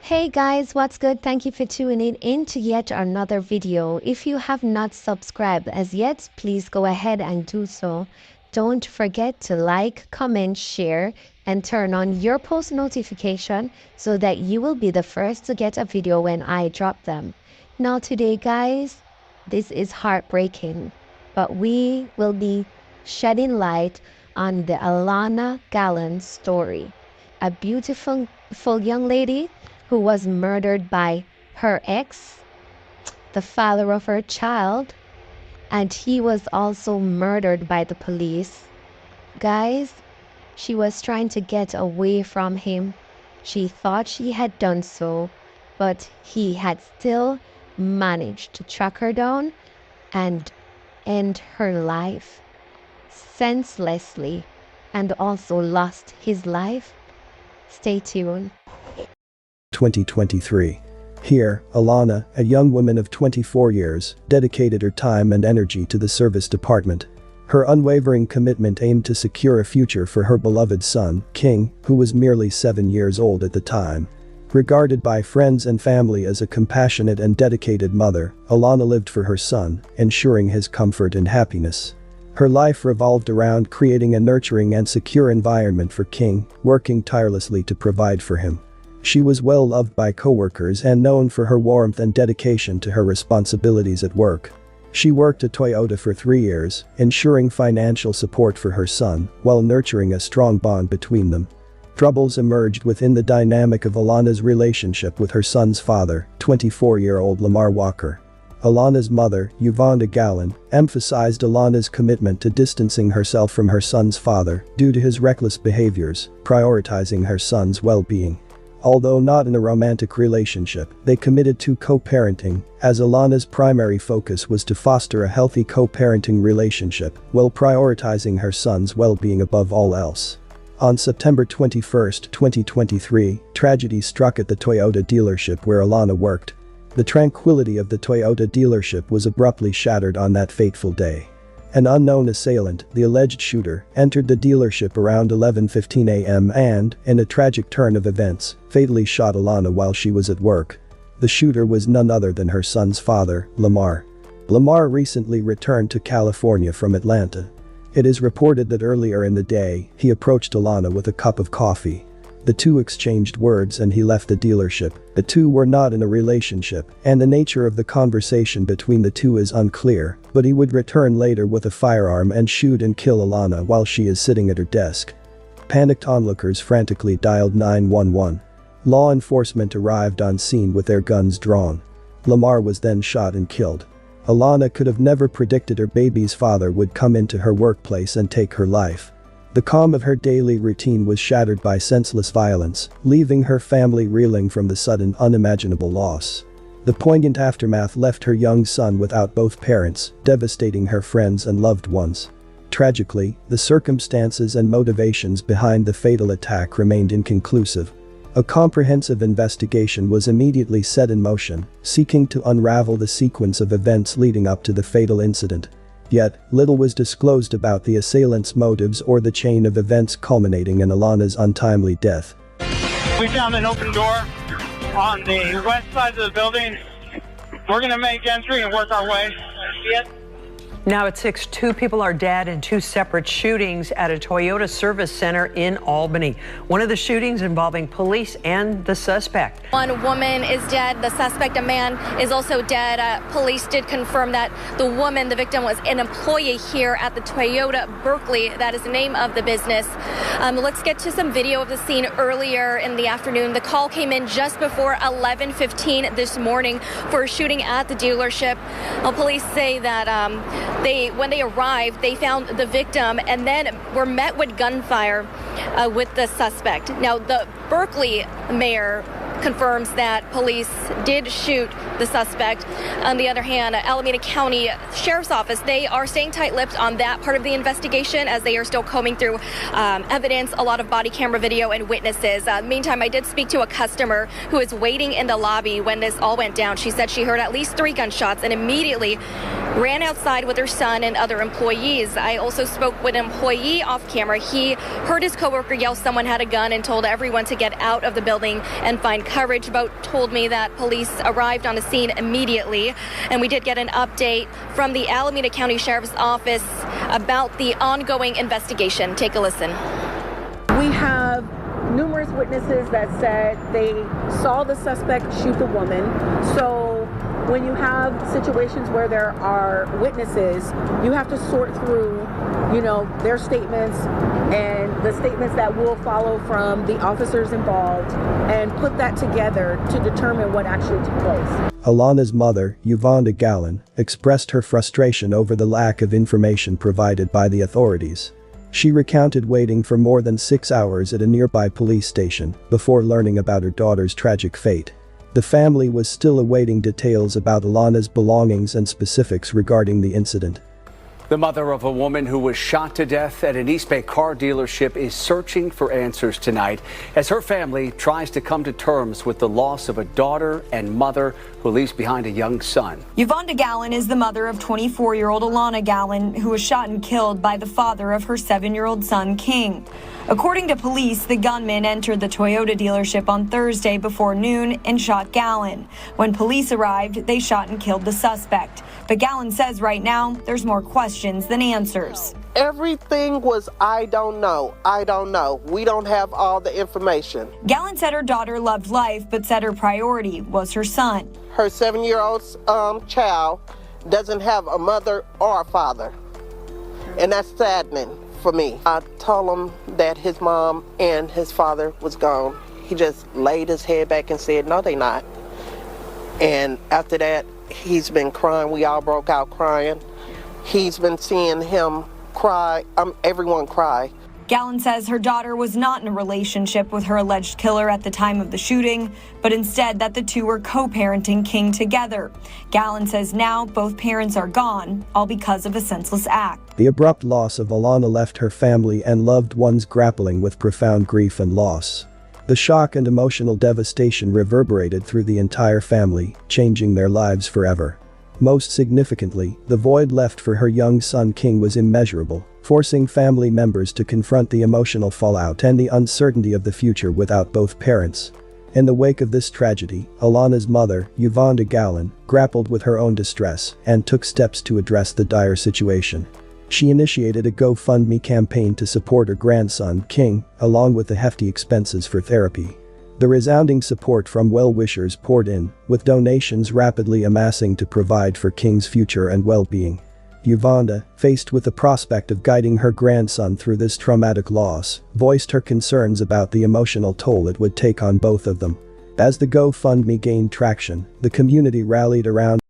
Hey guys, what's good? Thank you for tuning in to yet another video. If you have not subscribed as yet, please go ahead and do so. Don't forget to like, comment, share, and turn on your post notification so that you will be the first to get a video when I drop them. Now today guys, this is heartbreaking, but we will be shedding light on the Alana Gallen story. A beautiful young lady who was murdered by her ex, the father of her child, and he was also murdered by the police. Guys, she was trying to get away from him. She thought she had done so, but he had still managed to track her down and end her life senselessly, and also lost his life. Stay tuned. 2023. Here, Alana, a young woman of 24 years, dedicated her time and energy to the service department. Her unwavering commitment aimed to secure a future for her beloved son, King, who was merely 7 years old at the time. Regarded by friends and family as a compassionate and dedicated mother, Alana lived for her son, ensuring his comfort and happiness. Her life revolved around creating a nurturing and secure environment for King, working tirelessly to provide for him. She was well loved by coworkers and known for her warmth and dedication to her responsibilities at work. She worked at Toyota for 3 years, ensuring financial support for her son while nurturing a strong bond between them. Troubles emerged within the dynamic of Alana's relationship with her son's father, 24-year-old Lamar Walker. Alana's mother, Yvonne Gallen, emphasized Alana's commitment to distancing herself from her son's father due to his reckless behaviors, prioritizing her son's well-being. Although not in a romantic relationship, they committed to co-parenting, as Alana's primary focus was to foster a healthy co-parenting relationship while prioritizing her son's well-being above all else. On September 21, 2023, tragedy struck at the Toyota dealership where Alana worked. The tranquility of the Toyota dealership was abruptly shattered on that fateful day. An unknown assailant, the alleged shooter, entered the dealership around 11:15 a.m. and, in a tragic turn of events, fatally shot Alana while she was at work. The shooter was none other than her son's father, Lamar. Lamar recently returned to California from Atlanta. It is reported that earlier in the day, he approached Alana with a cup of coffee. The two exchanged words and he left the dealership. The two were not in a relationship, and the nature of the conversation between the two is unclear, but he would return later with a firearm and shoot and kill Alana while she is sitting at her desk. Panicked onlookers frantically dialed 911. Law enforcement arrived on scene with their guns drawn. Lamar was then shot and killed. Alana could have never predicted her baby's father would come into her workplace and take her life. The calm of her daily routine was shattered by senseless violence, leaving her family reeling from the sudden, unimaginable loss. The poignant aftermath left her young son without both parents, devastating her friends and loved ones. Tragically, the circumstances and motivations behind the fatal attack remained inconclusive. A comprehensive investigation was immediately set in motion, seeking to unravel the sequence of events leading up to the fatal incident. Yet, little was disclosed about the assailant's motives or the chain of events culminating in Alana's untimely death. We found an open door on the west side of the building. We're going to make entry and work our way. Now at 6, 2 people are dead in 2 separate shootings at a Toyota service center in Albany. One of the shootings involving police and the suspect. One woman is dead. The suspect, a man, is also dead. Police did confirm that the woman, the victim, was an employee here at the Toyota Berkeley. That is the name of the business. Let's get to some video of the scene earlier in the afternoon. The call came in just before 11:15 this morning for a shooting at the dealership. Police say that when they arrived, they found the victim and then were met with gunfire with the suspect. Now, the Berkeley mayor confirms that police did shoot the suspect. On the other hand, Alameda County Sheriff's Office, they are staying tight-lipped on that part of the investigation as they are still combing through evidence, a lot of body camera video and witnesses. Meantime, I did speak to a customer who is waiting in the lobby when this all went down. She said she heard at least 3 gunshots and immediately ran outside with her son and other employees. I also spoke with an employee off camera. He heard his coworker yell someone had a gun and told everyone to get out of the building and find coverage, but told me that police arrived on the scene immediately. And we did get an update from the Alameda County Sheriff's Office about the ongoing investigation. Take a listen. We have numerous witnesses that said they saw the suspect shoot the woman. So when you have situations where there are witnesses, you have to sort through, their statements and the statements that will follow from the officers involved and put that together to determine what actually took place. Alana's mother, Yvonne Gallon, expressed her frustration over the lack of information provided by the authorities. She recounted waiting for more than 6 hours at a nearby police station before learning about her daughter's tragic fate. The family was still awaiting details about Alana's belongings and specifics regarding the incident. The mother of a woman who was shot to death at an East Bay car dealership is searching for answers tonight as her family tries to come to terms with the loss of a daughter and mother who leaves behind a young son. Yvonne Gallon is the mother of 24-year-old Alana Gallon, who was shot and killed by the father of her 7-year-old son, King. According to police, the gunman entered the Toyota dealership on Thursday before noon and shot Gallon. When police arrived, they shot and killed the suspect. But Gallon says right now, there's more questions than answers. Everything was, I don't know. We don't have all the information. Gallon said her daughter loved life, but said her priority was her son. Her 7-year-old child doesn't have a mother or a father. And that's saddening for me. I told him that his mom and his father was gone. He just laid his head back and said, no, they not. And after that, he's been crying. We all broke out crying. He's been seeing him cry, everyone cry. Gallon says her daughter was not in a relationship with her alleged killer at the time of the shooting, but instead that the two were co-parenting King together. Gallon says now both parents are gone, all because of a senseless act. The abrupt loss of Alana left her family and loved ones grappling with profound grief and loss. The shock and emotional devastation reverberated through the entire family, changing their lives forever. Most significantly, the void left for her young son King was immeasurable, forcing family members to confront the emotional fallout and the uncertainty of the future without both parents. In the wake of this tragedy, Alana's mother, Yvonne Gallon, grappled with her own distress and took steps to address the dire situation. She initiated a GoFundMe campaign to support her grandson, King, along with the hefty expenses for therapy. The resounding support from well-wishers poured in, with donations rapidly amassing to provide for King's future and well-being. Yvonne, faced with the prospect of guiding her grandson through this traumatic loss, voiced her concerns about the emotional toll it would take on both of them. As the GoFundMe gained traction, the community rallied around